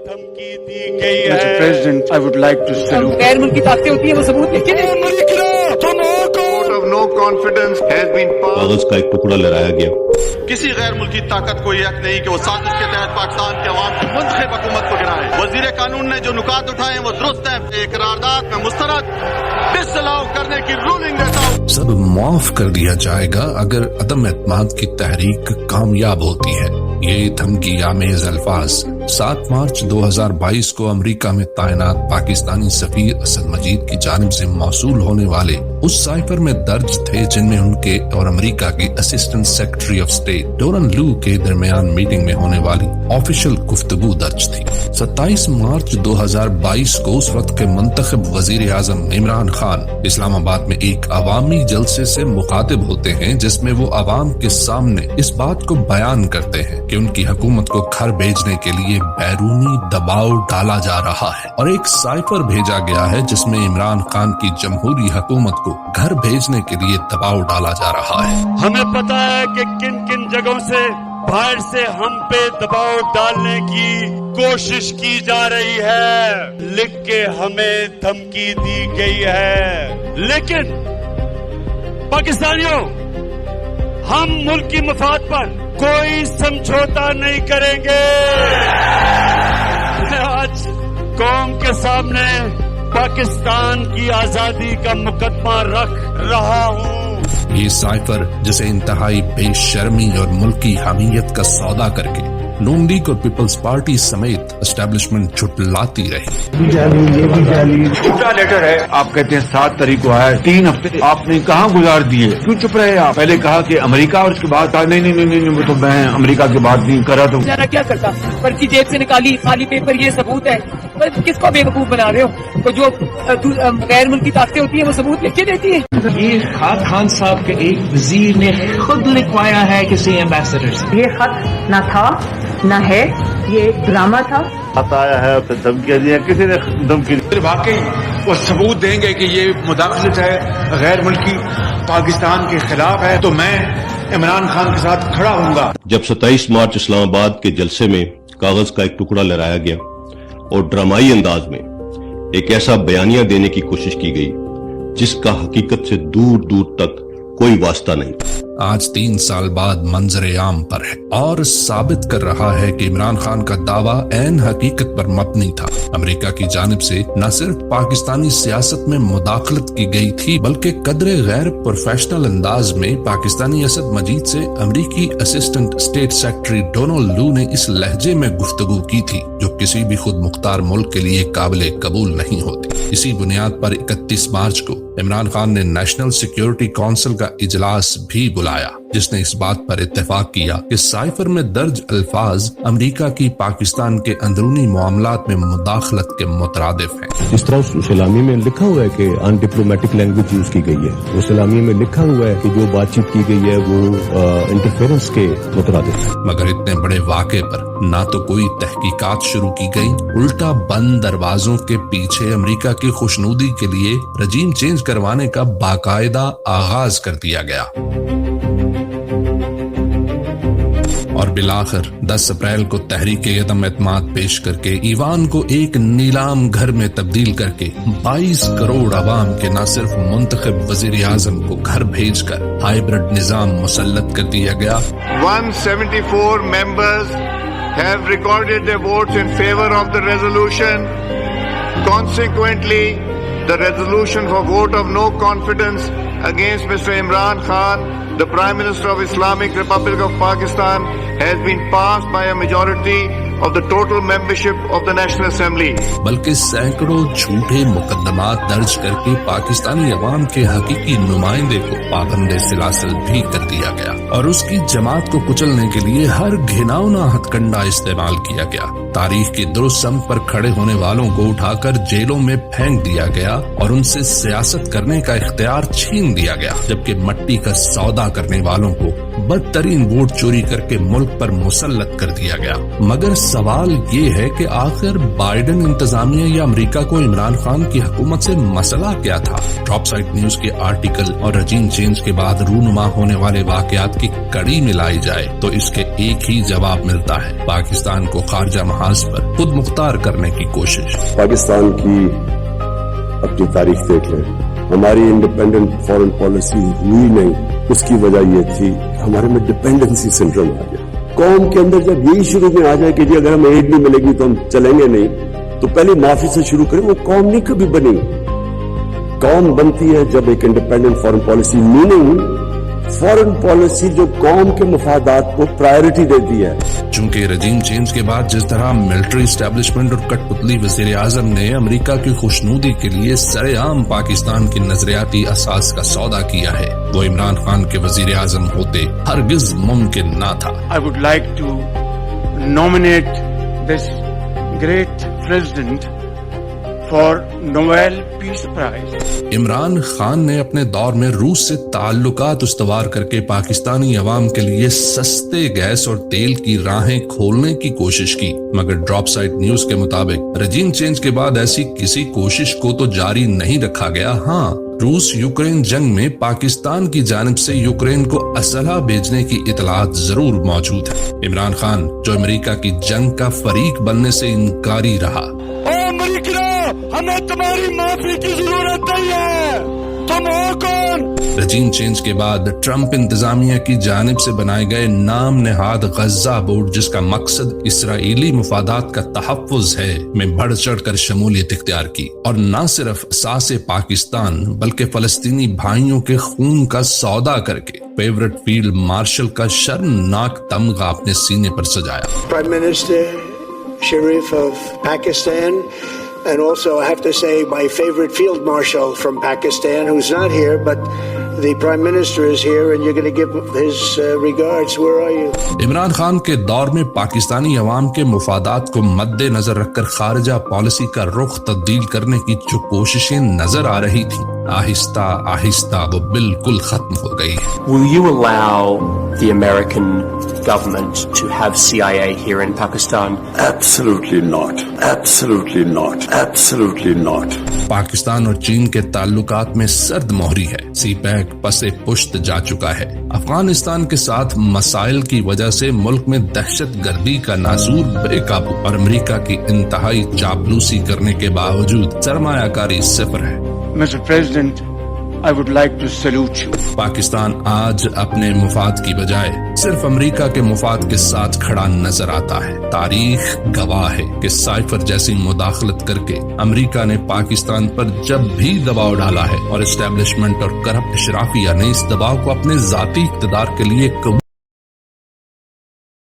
धमकी दी गई है। Mr. President, I would like to salute. गैर मुल्की ताकतें होती है वो सबूत लिख के देती है। Vote of no confidence has been passed. कागज का एक टुकड़ा लहराया गया। किसी गैर मुल्की ताकत को यह हक नहीं कि वो साजिश के तहत पाकिस्तान के अवाम की मुंतखब हुकूमत को गिराए। वजीर कानून ने जो नुकात उठाए वो दुरुस्त है। ये करारदाद में मुस्तरद डिसअलाउ करने की रूलिंग देता हूँ। सब माफ कर दिया जाएगा अगर अदम एतमाद की तहरीक कामयाब होती है। ये धमकी आमेज अल्फाज 7 मार्च 2022 को अमेरिका में तैनात पाकिस्तानी सफीर असद मजीद की जानिब से मौसूल होने वाले उस साइफर में दर्ज थे जिनमें उनके और अमेरिका के असिस्टेंट सेक्रेटरी ऑफ स्टेट डोरन लू के दरमियान मीटिंग में होने वाली ऑफिशियल गुफ्तगू दर्ज थी। 27 मार्च 2022 को उस वक्त के मुंतखब वजीर आजम इमरान खान इस्लामाबाद में एक अवामी जलसे से मुखातिब होते हैं जिसमें वो अवाम के सामने इस बात को बयान करते हैं कि उनकी हुकूमत को घर भेजने के लिए बैरूनी दबाव डाला जा रहा है और एक साइफर भेजा गया है जिसमें इमरान खान की जमहूरी हुकूमत को घर भेजने के लिए दबाव डाला जा रहा है। हमें पता है कि किन किन जगहों से बाहर से हम पे दबाव डालने की कोशिश की जा रही है। लिख के हमें धमकी दी गई है, लेकिन पाकिस्तानियों, हम मुल्क की मफाद पर कोई समझौता नहीं करेंगे। मैं आज कौम के सामने पाकिस्तान की आजादी का मुकदमा रख रहा हूँ। ये साइफर जिसे इंतहाई बेशर्मी और मुल्की हमीयत का सौदा करके नून लीग और पीपल्स पार्टी समेत एस्टेब्लिशमेंट झुटलाती रही। झूठा लेटर है। आप कहते हैं 7 तारीख को आया, 3 हफ्ते आपने कहाँ गुजार दिए? क्यों चुप रहे आप? पहले कहा कि अमेरिका और उसके बाद कहा नहीं वो तो मैं अमेरिका की बात नहीं करा। तो क्या करता, पर्ची जेब से निकाली, खाली पेपर, ये सबूत है। पर किसको बेवकूफ बना रहे हो? तो जो गैर मुल्की ताकतें होती है वो सबूत लिख के देती है। ये खत खान साहब के एक वजीर ने खुद लिखवाया है किसी एम्बेसडर से। ये खत न था न है, ये ड्रामा था। आया है फिर धमकियाँ दी, किसी ने धमकी दी। वाकई वो सबूत देंगे कि ये मुदाखलत है गैर मुल्की पाकिस्तान के खिलाफ है तो मैं इमरान खान के साथ खड़ा हूँगा। जब 27 मार्च इस्लामाबाद के जलसे में कागज का एक टुकड़ा लहराया गया और ड्रामाई अंदाज में एक ऐसा बयानिया देने की कोशिश की गई जिसका हकीकत से दूर दूर तक कोई वास्ता नहीं। आज 3 साल बाद मंजर आम पर है और साबित कर रहा है कि इमरान खान का दावा ऐन हकीकत पर मबनी था। अमेरिका की जानिब से न सिर्फ पाकिस्तानी सियासत में मुदाखलत की गई थी बल्कि कदरे गैर प्रोफेशनल अंदाज में पाकिस्तानी असद मजीद से अमेरिकी असिस्टेंट स्टेट सेक्रेटरी डोनाल्ड लू ने इस लहजे में गुफ्तगू की थी जो किसी भी खुद मुख्तार मुल्क के लिए काबिल कबूल नहीं होती। इसी बुनियाद पर 31 मार्च को इमरान खान ने नेशनल सिक्योरिटी काउंसिल का इजलास भी बुलाया जिसने इस बात पर इत्तेफाक किया कि साइफर में दर्ज अल्फाज अमेरिका की पाकिस्तान के अंदरूनी मामलात में मुदाखलत के मुतरादिफ हैं। जिस तरह उस सलामी में लिखा हुआ है कि अनडिप्लोमेटिक लैंग्वेज यूज की गई है, उस सलामी में लिखा हुआ है कि जो बातचीत की गई है वो इंटरफेरेंस के मुतरादिफ है। मगर इतने बड़े वाक़े पर ना तो कोई तहकीकात शुरू की गई, उल्टा बंद दरवाजों के पीछे अमेरिका की खुशनुदी के लिए रजीम चेंज करवाने का बाकायदा आगाज कर दिया गया। और बिलाखिर 10 अप्रैल को तहरीक अदम एतमाद पेश करके ईवान को एक नीलाम घर में तब्दील करके 22 करोड़ अवाम के न सिर्फ मुंतखब वजीर आजम को घर भेजकर हाइब्रिड निजाम मुसल्लत कर दिया गया। 174 members have recorded their votes in favor of the resolution. Consequently, the resolution for vote of no confidence against Mr. Imran Khan, the Prime Minister of Islamic Republic of Pakistan, has been passed by a majority of the total membership of the National Assembly. बल्कि सैकड़ों झूठे मुकदमात दर्ज करके पाकिस्तानी अवाम के हकीकी नुमाइंदे को पाबंदे सिलासिल भी कर दिया गया और उसकी जमात को कुचलने के लिए हर घिनौना हथकंडा इस्तेमाल किया गया। तारीख की दुरुस्त सम पर खड़े होने वालों को उठाकर जेलों में फेंक दिया गया और उनसे सियासत करने का इख्तियार छीन दिया गया, जबकि मट्टी का सौदा करने वालों को बदतरीन वोट चोरी करके मुल्क पर मुसल्लत कर दिया गया। मगर सवाल ये है कि आखिर बाइडेन इंतजामिया या अमेरिका को इमरान खान की हुकूमत से मसला क्या था? टॉप साइड न्यूज के आर्टिकल और रजीम चेंज के बाद रूनुमा होने वाले वाकयात की कड़ी मिलाई जाए तो इसके एक ही जवाब मिलता है, पाकिस्तान को खारजा महाज पर खुद मुख्तार करने की कोशिश। पाकिस्तान की अपनी तारीख देख लें, हमारी इंडिपेंडेंट फॉरेन पॉलिसी हुई नहीं, उसकी वजह ये थी हमारे में डिपेंडेंसी सिंड्रोम आ गया। कौम के अंदर जब यही शुरू में आ जाए कि जी अगर हमें एड नहीं मिलेगी तो हम चलेंगे नहीं, तो पहले माफी से शुरू करें, वो कौम नहीं कभी बनी। कौम बनती है जब एक independent foreign policy, meaning foreign policy जो कौम के मफादात को प्रायोरिटी देती है। चूंकि रजीम चेंज के बाद जिस तरह मिलिट्री एस्टेब्लिशमेंट और कठपुतली वजीर आजम ने अमेरिका की खुशनुदी के लिए सरेआम पाकिस्तान की नजरियाती असास का सौदा किया है, वो इमरान खान के वजीर आजम होते हरगिज मुमकिन ना था। I would like to nominate this great president for Nobel Peace Prize. Imran Khan ने अपने दौर में रूस से ताल्लुकात उस्तवार करके पाकिस्तानी अवाम के लिए सस्ते गैस और तेल की राहें खोलने की कोशिश की, मगर ड्रॉप साइट न्यूज के मुताबिक रजीम चेंज के बाद ऐसी किसी कोशिश को तो जारी नहीं रखा गया। हाँ, रूस यूक्रेन जंग में पाकिस्तान की जानिब से यूक्रेन को असलहा भेजने की इतलात जरूर मौजूद है। इमरान खान जो अमेरिका की जंग का फरीक बनने से इनकारी रहा। हमें तुम्हारी माफी की जरूरत नहीं है, तुम हो कौन? रजीम चेंज के बाद ट्रंप इंतजामिया की जानिब से बनाए गए नाम नेहाद गज्जा बोर्ड, जिसका मकसद इसराइली मुफादात का तहफ़्फ़ुज़ है, में बढ़ चढ़ कर शमूलियत इख्तियार की और न सिर्फ सासे पाकिस्तान बल्कि फलस्तीनी भाइयों के खून का सौदा करके फेवरेट फील्ड मार्शल का शर्मनाक तमगा अपने सीने पर सजाया। Prime minister Sharif of Pakistan and also I have to say my favorite field marshal from Pakistan who's not here but the prime minister is here and you're going to give his regards. Where are you? Imran Khan के दौर में पाकिस्तानी अवाम के मुफादात को मद्देनजर रखकर खारजा policy का रुख तब्दील करने की जो कोशिशें नजर आ रही थी, आहिस्ता आहिस्ता वो बिल्कुल खत्म हो गई। Will you allow the American government to have CIA here in Pakistan? Absolutely not. Absolutely not. Absolutely not. Pakistan और चीन के ताल्लुकात में सर्द मोहरी है, सीपैक पसे पुश्त जा चुका है। अफगानिस्तान के साथ मसाइल की वजह से मुल्क में दहशत गर्दी का नासूर बेकाबू और अमेरिका की इंतहाई चापलूसी करने के बावजूद सरमायाकारी सिफर है। Mr. President, I would like to salute you. Pakistan आज अपने मुफाद की बजाय सिर्फ अमेरिका के मुफाद के साथ खड़ा नजर आता है। तारीख गवाह है कि साइफर जैसी मुदाखलत करके अमेरिका ने पाकिस्तान पर जब भी दबाव डाला है और एस्टेब्लिशमेंट और करप्ट अशराफिया ने इस दबाव को अपने जाती इक़्तिदार के लिए